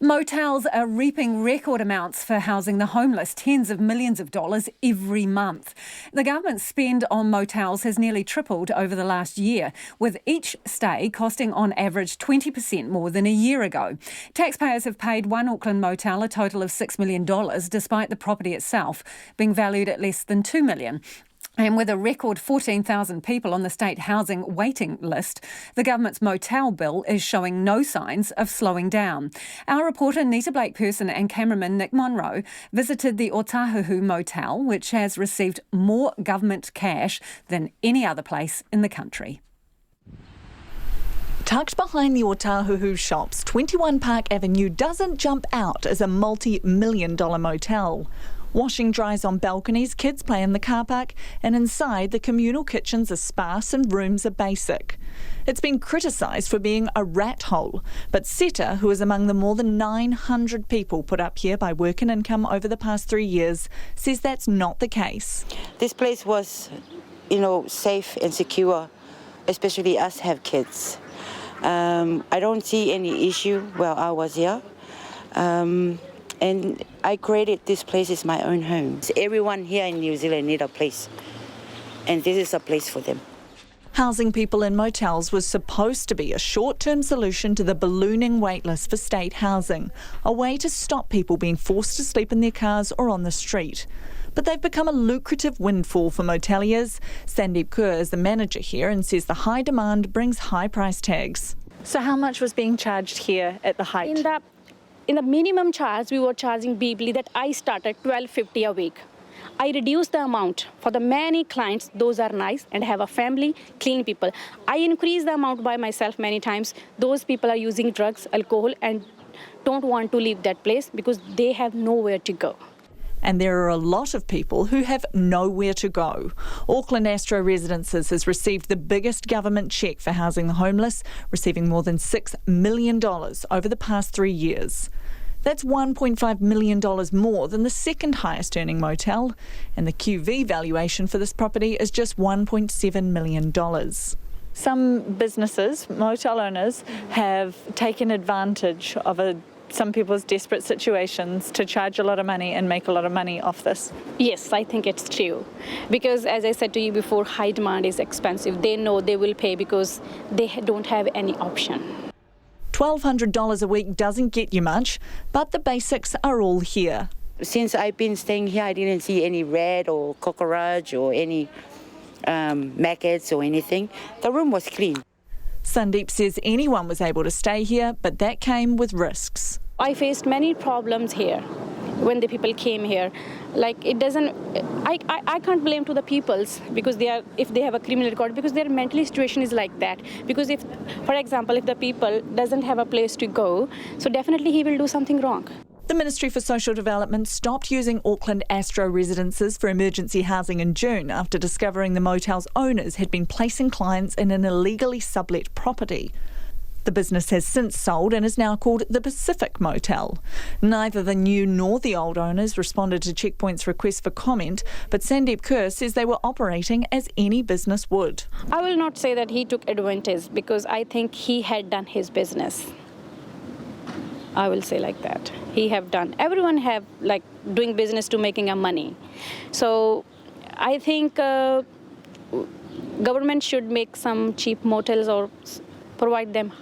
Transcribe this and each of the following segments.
Motels are reaping record amounts for housing the homeless, tens of millions of dollars every month. The government's spend on motels has nearly tripled over the last year, with each stay costing on average 20% more than a year ago. Taxpayers have paid one Auckland motel a total of $6 million, despite the property itself being valued at less than $2 million. And with a record 14,000 people on the state housing waiting list, the government's motel bill is showing no signs of slowing down. Our reporter Nita Blake-Persen and cameraman Nick Monro visited the Otāhuhu motel, which has received more government cash than any other place in the country. Tucked behind the Otāhuhu shops, 21 Park Avenue doesn't jump out as a multi-million-dollar motel. Washing dries on balconies, kids play in the car park, and inside the communal kitchens are sparse and rooms are basic. It's been criticised for being a rat hole, but Seta, who is among the more than 900 people put up here by Work and Income over the past 3 years, says that's not the case. This place was, safe and secure, especially us have kids. I don't see any issue while I was here. And I created this place as my own home. Everyone here in New Zealand need a place, and this is a place for them. Housing people in motels was supposed to be a short-term solution to the ballooning waitlist for state housing, a way to stop people being forced to sleep in their cars or on the street. But they've become a lucrative windfall for moteliers. Sandeep Kaur is the manager here and says the high demand brings high price tags. So how much was being charged here at the height? In the minimum charge, we were charging people that I started $12.50 a week. I reduced the amount for the many clients, those are nice and have a family, clean people. I increased the amount by myself many times. Those people are using drugs, alcohol, and don't want to leave that place because they have nowhere to go. And there are a lot of people who have nowhere to go. Auckland Astro Residences has received the biggest government cheque for housing the homeless, receiving more than $6 million over the past 3 years. That's $1.5 million more than the second highest earning motel, and the QV valuation for this property is just $1.7 million. Some businesses, motel owners, have taken advantage of some people's desperate situations to charge a lot of money and make a lot of money off this. Yes, I think it's true. Because as I said to you before, high demand is expensive. They know they will pay because they don't have any option. $1,200 a week doesn't get you much, but the basics are all here. Since I've been staying here, I didn't see any rat or cockroach or any maggots or anything. The room was clean. Sandeep says anyone was able to stay here, but that came with risks. I faced many problems here when the people came here. I can't blame to the peoples because if they have a criminal record, because their mental situation is like that. Because for example, if the people doesn't have a place to go, so definitely he will do something wrong. The Ministry for Social Development stopped using Auckland Astro Residences for emergency housing in June after discovering the motel's owners had been placing clients in an illegally sublet property. The business has since sold and is now called the Pacific Motel. Neither the new nor the old owners responded to Checkpoint's request for comment, but Sandeep Kaur says they were operating as any business would. I will not say that he took advantage because I think he had done his business. I will say like that. He have done. Everyone have doing business to making a money. So I think government should make some cheap motels or provide them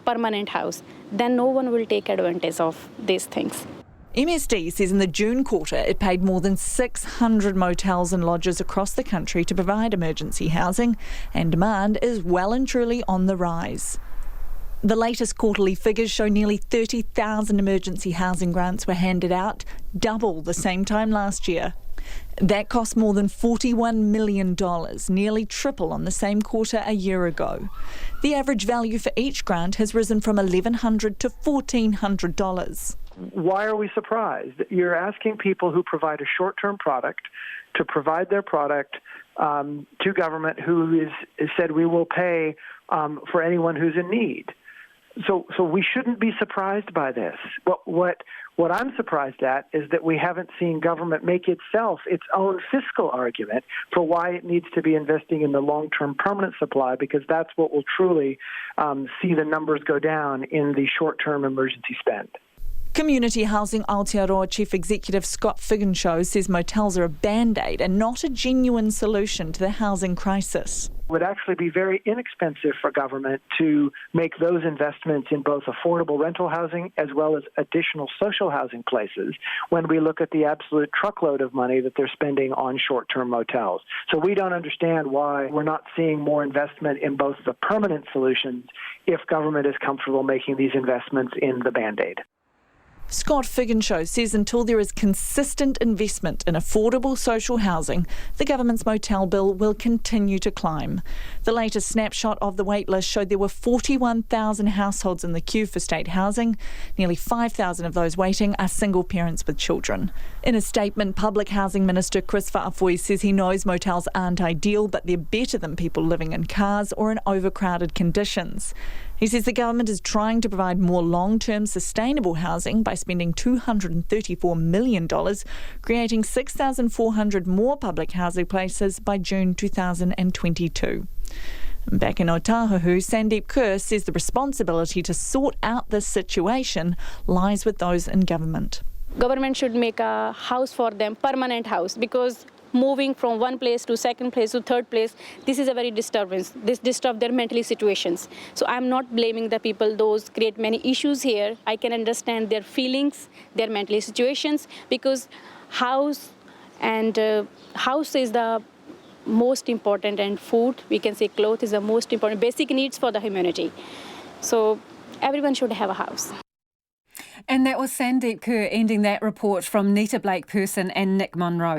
permanent house. Then no one will take advantage of these things. MSD says in the June quarter it paid more than 600 motels and lodges across the country to provide emergency housing, and demand is well and truly on the rise. The latest quarterly figures show nearly 30,000 emergency housing grants were handed out, double the same time last year. That cost more than $41 million, nearly triple on the same quarter a year ago. The average value for each grant has risen from $1,100 to $1,400. Why are we surprised? You're asking people who provide a short-term product to provide their product to government who is said we will pay for anyone who's in need. So we shouldn't be surprised by this. What I'm surprised at is that we haven't seen government make itself its own fiscal argument for why it needs to be investing in the long-term permanent supply, because that's what will truly see the numbers go down in the short-term emergency spend. Community Housing Aotearoa Chief Executive Scott Figgenshaw says motels are a band-aid and not a genuine solution to the housing crisis. It would actually be very inexpensive for government to make those investments in both affordable rental housing as well as additional social housing places when we look at the absolute truckload of money that they're spending on short-term motels. So we don't understand why we're not seeing more investment in both the permanent solutions if government is comfortable making these investments in the Band-Aid. Scott Figgenshaw says until there is consistent investment in affordable social housing, the government's motel bill will continue to climb. The latest snapshot of the waitlist showed there were 41,000 households in the queue for state housing. Nearly 5,000 of those waiting are single parents with children. In a statement, Public Housing Minister Chris Wha'afui says he knows motels aren't ideal, but they're better than people living in cars or in overcrowded conditions. He says the government is trying to provide more long-term sustainable housing by spending $234 million, creating 6,400 more public housing places by June 2022. Back in Otāhuhu, Sandeep Kaur says the responsibility to sort out this situation lies with those in government. Government should make a house for them, permanent house, because moving from one place to second place to third place, this is a very disturbance. This disturbs their mental situations. So I'm not blaming the people. Those create many issues here. I can understand their feelings, their mental situations, because house is the most important, and food, we can say clothes, is the most important basic needs for the humanity. So everyone should have a house. And that was Sandeep Kaur ending that report from Nita Blake-Persen and Nick Monro.